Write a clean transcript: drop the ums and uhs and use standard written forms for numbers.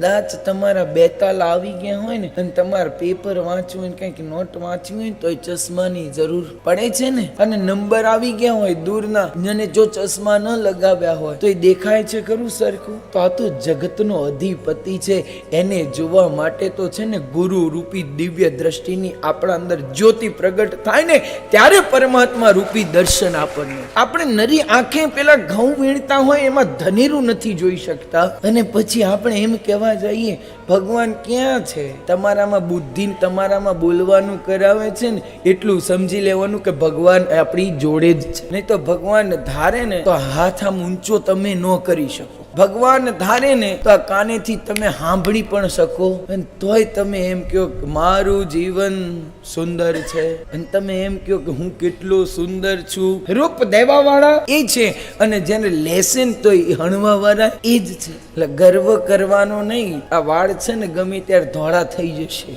કદાચ તમારા બેતાલ આવી ગયા હોય ને અને તમારે પેપર વાંચવું હોય કંઈક નોટ વાંચવી હોય તો ચશ્માની જરૂર પડે છે ને, અને નંબર આવી ગયા હોય દૂરના અને જો ચશ્મા ન લગાવ્યા હોય તો એ દેખાય છે ખરું સરખું? તો આ તો જગતનો અધિપતિ છે, એને જોવા માટે તો છે ને ગુરુ રૂપી દિવ્ય દ્રષ્ટિની આપણા અંદર જ્યોતિ પ્રગટ થાય ને ત્યારે પરમાત્મા રૂપી દર્શન આપણને. આપણે નરી આંખે પેલા ઘઉં વીણતા હોય એમાં ધનેરું નથી જોઈ શકતા, અને પછી આપણે એમ કહેવા જઈએ ભગવાન ક્યાં છે? તમારામાં બુદ્ધિ તમારામાં બોલવાનું કરાવે છે ને એટલું સમજી લેવાનું કે ભગવાન આપણી જોડે જ છે. નહીં તો ભગવાન ધારે ને તો હાથ આમ ઊંચો તમે ન કરી શકો. ભગવાન ધારે ને તો આ કાનેથી તમે સાંભળી પણ શકો, અને તોય તમે એમ કહો કે મારું જીવન સુંદર છે, અને તમે એમ કહો કે હું કેટલો સુંદર છું. રૂપ દેવા વાળા એ છે, અને જેને લેશે ને તો હણવા વાળા એ જ છે. એટલે ગર્વ કરવાનો નહીં. આ વાળ છે ને ગમે ત્યારે ધોળા થઈ જશે.